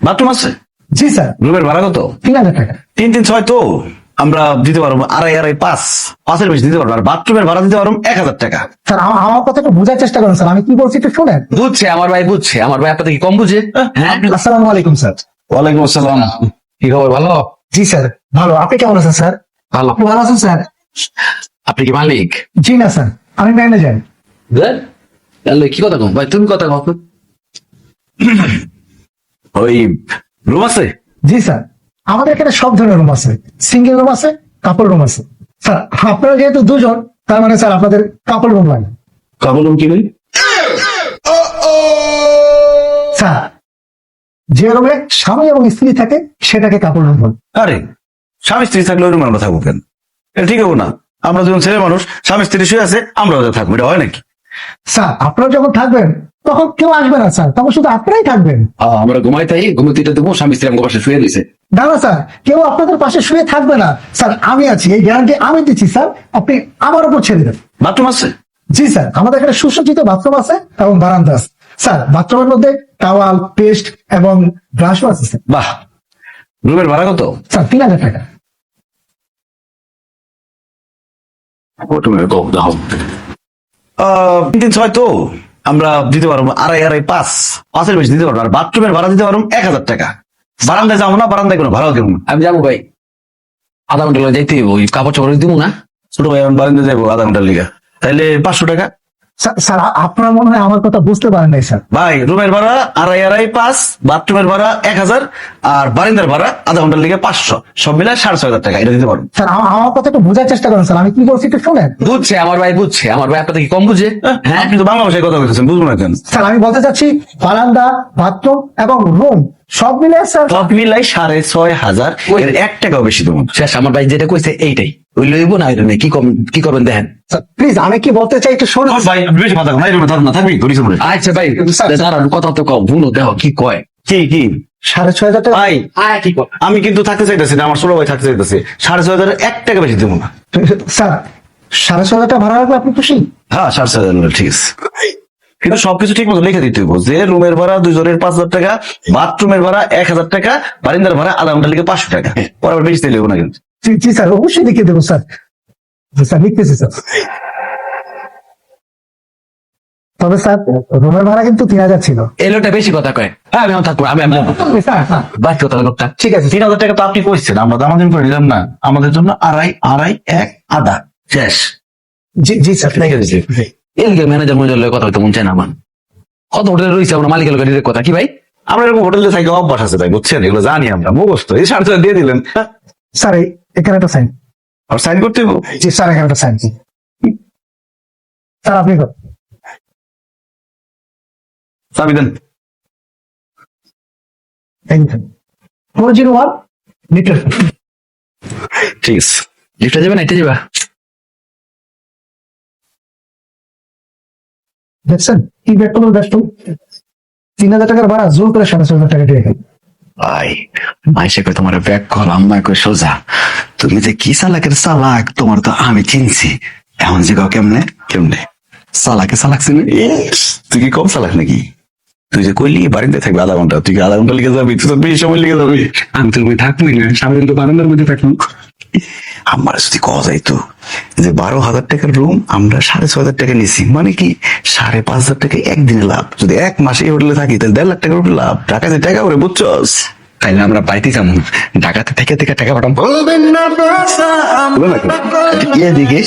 Bathroom আছে? জি sir. রুমের ভাড়া কত? 3000 টাকা। 3-3-6 তো আমরা দিতে পারবো, 2.5-2.5-5, 5-এর বেশি দিতে পারবো। আর বাথরুমের ভাড়া দিতে পারবো 1000 টাকা। স্যার আমার কথা একটু বোঝার চেষ্টা করেন স্যার, আমি কি বলছি একটু শুনেন। বুঝছে আমার ভাই, বুঝছে আমার ভাই, আপনাদের কি কম বুঝে? হ্যাঁ, আসসালামু আলাইকুম স্যার। ওয়ালাইকুম আসসালাম। কি খবর? ভালো? জি স্যার ভালো, আপনি কেমন আছেন স্যার? ভালো। আপনি ভালো আছেন স্যার? আপনি কি মালিক? জি না স্যার, আমি ম্যানেজার। তাহলে কি কথা কম ভাই, তুমি কথা কম। ওই রুম আছে? জি স্যার, আমাদের এখানে সব ধরনের রুম আছে, সিঙ্গেল রুম আছে, কাপল রুম আছে। স্যার আপনারা যেহেতু দুজন, তার মানে স্যার আপনাদের কাপল রুম লাগে। কাপড় রুম কি নেই? স্যার যে রুমে স্বামী এবং স্ত্রী থাকে সেটাকে কাপল রুম বলে। আরে স্বামী স্ত্রী থাকলে ওই রুমে আমরা থাকবো কেন? এটা ঠিক হবো না। আমরা দুজন ছেলে মানুষ, স্বামী স্ত্রী শুয়ে আছে, আমরা ওদের থাকবো, এটা হয় নাকি? স্যার আপনারা যখন থাকবেন তখন কেউ আসবে না স্যার, তখন শুধু আপনারাই থাকবেন। আমরা ঘুমাই তাই ঘুমোতে দেবো, স্বামী স্ত্রী আমার পাশে শুয়ে দিছে। না না স্যার, কেউ আপনাদের পাশে শুয়ে থাকবে না স্যার, আমি আছি, এই গ্যারান্টি আমি দিচ্ছি স্যার, আপনি আমার উপর ছেড়ে দেন। বাথরুম আছে? জি স্যার, আমাদের এখানে সুসজ্জিত বাথরুম আছে এবং বারান্দা আছে। স্যার বাথরুমের মধ্যে টাওয়াল, পেস্ট এবং ব্রাশও আছে স্যার। বাহ। রুমের ভাড়া কত? স্যার 3000 টাকা। রুমের কত দাও? 3-3-6 তো আমরা দিতে পারবো 2.5-2.5-5, 5-এর বেশি দিতে পারবো। আর বাথরুমের ভাড়া দিতে পারবো 1000 টাকা। বারান্দায় যাবো না, বারান্দায় কোনো ভাড়াও দেবো না। আমি যাবো ভাই, আধা ঘন্টা লাগে যাইতে হইব, ওই কাপড় চোপড় দিব না। ছোট ভাই আমি বারান্দায় যাবো আধা ঘন্টার লিগা, তাহলে 500 টাকা। স্যার আপনার মনে হয় আমার কথা বুঝতে পারেন নাই স্যার। ভাই রুমের ভাড়া 2.5-2.5-5, বাথরুমের ভাড়া 1000, আর বারান্দার ভাড়া আধা ঘন্টার লিগে 500, সব মিলায় 6500 টাকা। এটা দিতে পারবো। স্যার আমার কথা একটু বোঝার চেষ্টা করেন স্যার, আমি কি বলছি একটু শুনেন। বুঝছে আমার ভাই, বুঝছে আমার ভাই, আপনাদের কি কম বুঝে? হ্যাঁ, আপনি তো বাংলা ভাষায় কথা বলতেছেন, বুঝবো না কেন? স্যার আমি বলতে চাচ্ছি বারান্দা, বাথরুম এবং রুম সব মিলে স্যার। সব মিলাই 6500, এর 1 টাকাও বেশি দেবো না। শেষ, আমার ভাই যেটা কইছে এইটাই, ওই লইব না ওইটা নেই, কি করবেন দেখেন। প্লিজ আমি কি বলতে চাই একটু শুনুন। ভাই আপনি বেশি কথা নাই, রুমে থাকবো না, থাকবি ধরিস মনে। আচ্ছা ভাই দাঁড়ান, কথা তো কম, ভুলো দেখো কি কয়। কি 6500 টাকা। ভাই কি কয়? আমি কিন্তু থাকতে চাইতেছি না, আমার ছোট ভাই থাকতে চাইতেছে। 6500, 1 টাকা বেশি দেবো না। স্যার 6500 টাকা ভাড়া রাখলে আপনি খুশি? হ্যাঁ 6500 ঠিক আছে, কিন্তু সবকিছু ঠিক মতো লিখে দিতে হইব যে রুমের ভাড়া দুজনের 5000 টাকা, বাথরুমের ভাড়া 1000 টাকা, বারিন্দার ভাড়া আধা ঘন্টা লিগে 500 টাকা। পরে আবার বেশি দিলে না কিন্তু। জি স্যার, অবশ্যই লিখে দেবো স্যার। স্যার লিখতেছি স্যার। তবে স্যার রুমের ভাড়া কিন্তু 3000 ছিল। এই লোকটা বেশি কথা কয়। আমি থাকবো, আমি স্যার হ্যাঁ, বাদ কথা লোকটা। ঠিক আছে 3000 টাকা তো আপনি কইছেন, আমরা দামাদামি করে নিলাম না। আমাদের জন্য 2.5-1.5 শেষ। জি স্যার লিখে দিচ্ছি। এদিকে ম্যানেজার মহিলার কথা হইতে মন চায় না আমার। কত হোটেলে রয়েছে আমরা মালিকের লোকের ডিরেক্ট কথা কি ভাই? আমরা এরকম হোটেলে থাকি অভ্যাস আছে ভাই, বুঝছেন, এগুলো জানি আমরা, মুখস্থ। এই 6500 দিয়ে দিলেন, স্যার এখানে একটা সাইন। আর সাইন করতে হইব। জি স্যার এখানে একটা সাইন। স্যার আপনি করুন। চাবি দেন। 401 লিটার। ঠিক আছে। লিফটে যাবে না এটা যাবা? দেখছেন কি ব্যাক করুন, ব্যস্ত 3000 টাকার ভাড়া জোর করে 6500 টাকা দিয়ে গেল। ভাই মাইসে কই তোমার ব্যাগ কল, আম্মাই কই সোজা। তুমি যে কি চালাকের চালাক, তোমার তো আমি চিনছি। এখন যে কাউ কেমনে চালাকে চালাক চিনি। তুই কি কম চালাক নাকি? তুই যে কইলি বাড়িতে থাকবি আধা ঘন্টা, তুই কি আধা ঘন্টা লিখে যাবি? তুই তো বেশি সময় লিখে যাবি। আমি তো থাকবোই না, সামনে তো বারান্দার মধ্যে থাকলাম। আমার যদি কথা যাইতো যে 12,000 টাকার রুম আমরা 6500 টাকা নিছি, মানে কি 5,500 টাকা একদিনে লাভ। যদি 1 মাসে এই হোটেলে থাকি তাহলে 1.5 লাখ টাকার উপরে লাভ। টাকাতে টাকা করে, বুঝছস? তাইলে আমরা পাইতে যাবো ঢাকাতে থেকে টাকা পাঠাম। এদিকে